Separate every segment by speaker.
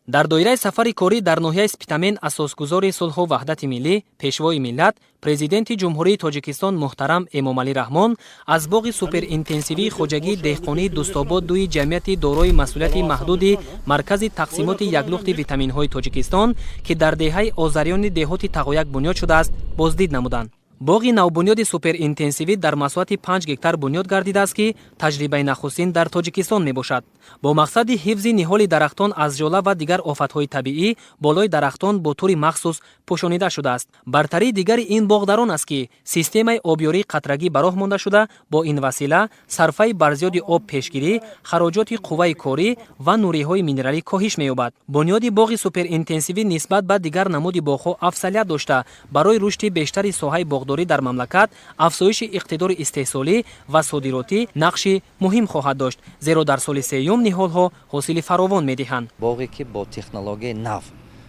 Speaker 1: дар доираи сафари корӣ дар ноҳияи Спитамен асосгузори сулҳу ваҳдати миллӣ, пешвои миллат, президенти ҷумҳурии Тоҷикистон муҳтарам Эмомалӣ Раҳмон аз боғи суперинтенсивии хоҷагии деҳқонии Дустобод дуи ҷамъияти дорои масъулияти маҳдуди Маркази тақсимоти яклухти витаминҳои Тоҷикистон, ки дар деҳаи озарёни деҳоти Тағояк бунёд шудааст, боздид намуданд. боғи навбунёди суперинтенсивӣ дар масоҳати 5 гектар бунёд гардидааст, ки таҷрибаи нахустин дар Тоҷикистон мебошад. бо мақсади ҳифзи ниҳоли дарахтон аз жола ва дигар офатҳои табиӣ, болои дарахтон бо тури махсус пӯшонида шудааст. бартарии дигари ин боғ дар он аст, ки системаи обёрии қатрагӣ ба роҳ монда шуда, бо ин васила сарфаи барзиёди об пешгирӣ, хароҷоти қувваи корӣ ва нуриҳои минералӣ коҳиш меёбад. бунёди боғи суперинтенсивӣ нисбат ба дигар намуди боғҳо афзалият дошта, барои рушди бештари соҳаи боғдорӣ дар мамлакат, афзоиши иқтидори истеҳсолӣ ва содиротӣ нақши муҳим хоҳад дошт, зеро дар соли сеюм ниҳолҳо ҳосили фаровон медиҳанд.
Speaker 2: боғе ки бо технологияи нав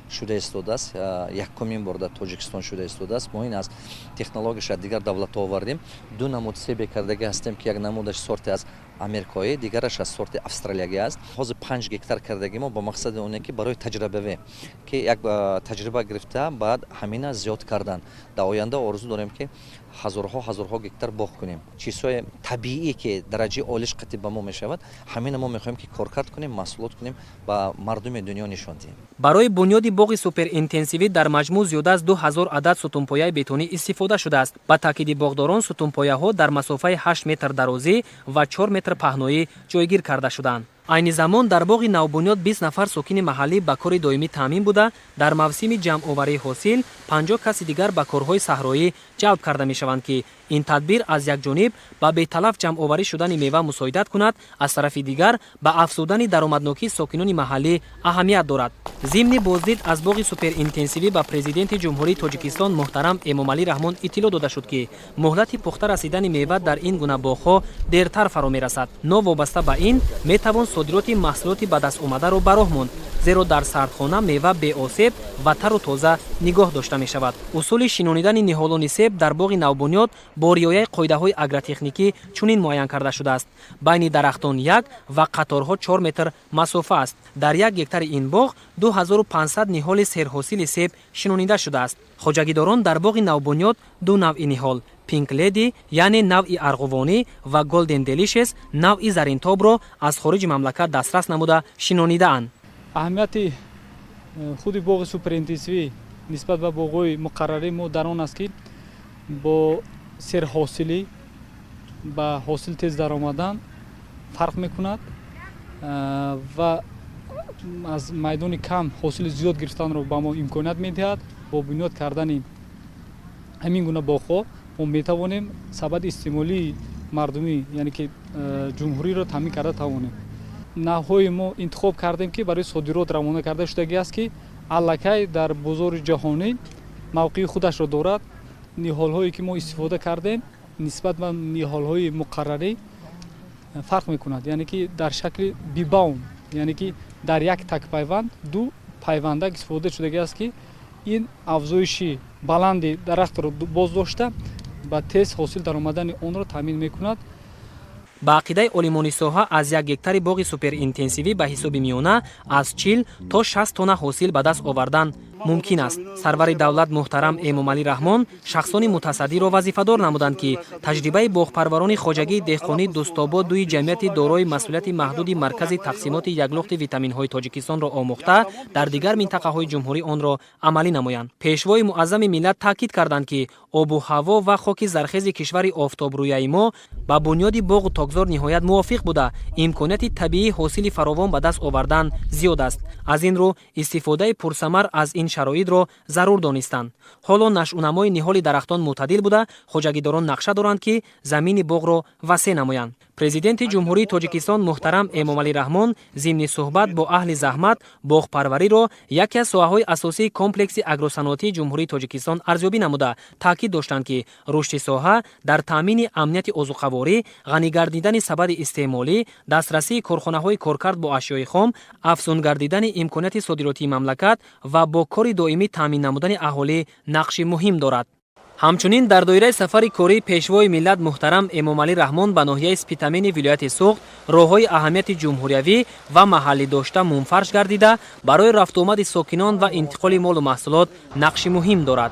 Speaker 2: шуда истодааст, якумин бор дар Тоҷикистон шуда истодааст. мо ин аз технологияш дигар давлатҳо овардем. ду намуд себе кардагӣ ҳастем, ки як намудаш сорти аз америкоӣ, дигараш аз сорти австралиягӣ аст. ҳозир 5 гектар кардагӣ мо ба мақсади оне ки барои таҷрибаве, ки як таҷриба гирифта баъд ҳамина зиёд кардан. дар оянда орзу дорем ки ҳазорҳо гектар боғ кунем. чизҳои табиӣ ки дараҷаи олиш қатъи ба мо мешавад, ҳамина мо мехоҳем ки коркард кунем, маҳсулот кунем, ба мардуми дунё нишон диҳем. барои
Speaker 1: бунёди боғи суперинтенсивӣ дар маҷмӯъ зиёда аз 2000 адад сутунпояи бетонӣ истифода шудааст. ба таъкиди боғдорон, сутунпояҳо дар масофаи 8 метр дарозӣ ва 4 метр паҳноӣ ҷойгир карда шуданд. айни замон дар боғи навбунёд 20 нафар сокини маҳаллӣ ба кори доимӣ таъмин буда, дар мавсими ҷамъоварии ҳосил 50 каси дигар ба корҳои саҳроӣ ҷалб карда мешаванд, ки ин тадбир аз якҷониб ба беталаф ҷамъоварӣ шудани мева мусоидат кунад, аз тарафи дигар ба афзудани даромаднокии сокинони маҳаллӣ аҳамият дорад. зимни боздид аз боғи суперинтенсивӣ ба президенти ҷумҳурии Тоҷикистон муҳтарам Эмомалӣ Раҳмон иттилоъ дода шуд, ки муҳлати пухта расидани мева дар ин гуна боғҳо дертар фаро мерасад. новобаста ба ин метавон содироти маҳсулоти ба даст омадаро ба роҳ монд, зеро дар сардхона мева беосеб ва тару тоза нигоҳ дошта мешавад. усули шинонидани ниҳолони себ дар боғи навбунёд бо риояи қоидаҳои агротехникӣ чунин муайян карда шудааст. байни дарахтон 1 ва қаторҳо 4 метр масофа аст. дар 1 гектари ин боғ 2500 ниҳоли серҳосили себ шинонида шудааст. хоҷагидорон дар боғи навбунёд ду навъи ниҳол, Pink Lady, яъне навъи арғувонӣ ва Golden Delicious, навъи заринтобро аз хориҷи мамлакат дастрас намуда шинонидаанд.
Speaker 3: аҳамияти худи боғи суперинтенсивӣ нисбат ба боғҳои муқаррарӣ мо дар он аст, ки бо серҳосилӣ ба ҳосил тез даромадан фарқ мекунад ва аз майдони кам ҳосили зиёд гирифтанро ба мо имконият медиҳад. бо бунёд кардани ҳамин гуна боғҳо мо метавонем сабаби истеъмолии мардумӣ, яъне ки ҷумҳуриро таъмин карда тавонем. навъҳои мо интихоб кардем, ки барои содирот равона карда шудагӣ аст, ки аллакай дар бозори ҷаҳонӣ мавқеи худашро дорад. ниҳолҳое ки мо истифода кардем нисбат ба ниҳолҳои муқаррарӣ фарқ мекунад, яъне ки дар шакли бибаун, яъне ки дар як такпайванд ду пайвандак истифода шудагӣ аст, ки ин афзоиши баланди дарахтро боз дошта ба тез ҳосил даромадани онро таъмин мекунад.
Speaker 1: ба ақидаи олимони соҳа аз 1 гектари боғи суперинтенсивӣ ба ҳисоби миёна аз 40 то 60 тонна ҳосил ба даст овардан мумкин аст. сарвари давлат муҳтарам Эмомалӣ Раҳмон шахсони мутасаддиро вазифадор намуданд, ки таҷрибаи боғпарварони хоҷагии деҳқонӣ Дустобод дуи ҷамъияти дорои масъулияти маҳдуди Маркази тақсимоти яклухти витаминҳои Тоҷикистонро омӯхта, дар дигар минтақаҳои ҷумҳурӣ онро амалӣ намоянд. пешвои муаззами миллат таъкид карданд, ки обу ҳаво ва хоки зархези кишвари офтобрӯяи мо ба бунёди боғу тогзор ниҳоят мувофиқ буда, имконияти табиии ҳосили фаровон ба даст овардан зиёд аст. аз ин рӯ истифодаи пурсамар аз ин шароитро зарур донистанд. ҳоло нашъунамои ниҳоли дарахтон мӯътадил буда, хоҷагидорон нақша доранд, ки замини боғро васеъ намоянд. президенти ҷумҳурии Тоҷикистон муҳтарам Эмомалӣ Раҳмон зимни суҳбат бо аҳли заҳмат боғпарвариро яке аз соҳаҳои асосии комплекси агросаноатии ҷумҳурии Тоҷикистон арзёбӣ намуда таъкид доштанд, ки рушди соҳа дар таъмини амнияти озуқаворӣ, ғанӣ гардидани сабади истеъмолӣ, дастрасии корхонаҳои коркард бо ашёи хом, афзун гардидани имконияти содиротии мамлакат ва бо кори доимӣ таъмин намудани аҳолӣ нақши муҳим дорад. ҳамчунин дар доираи сафари кории пешвои миллат муҳтарам Эмомалӣ Раҳмон ба ноҳияи Спитамини вилояти Суғд роҳҳои аҳамияти ҷумҳуриявӣ ва маҳаллӣ дошта мунфарш гардида барои рафтуомади сокинон ва интиқоли молу маҳсулот нақши муҳим дорад.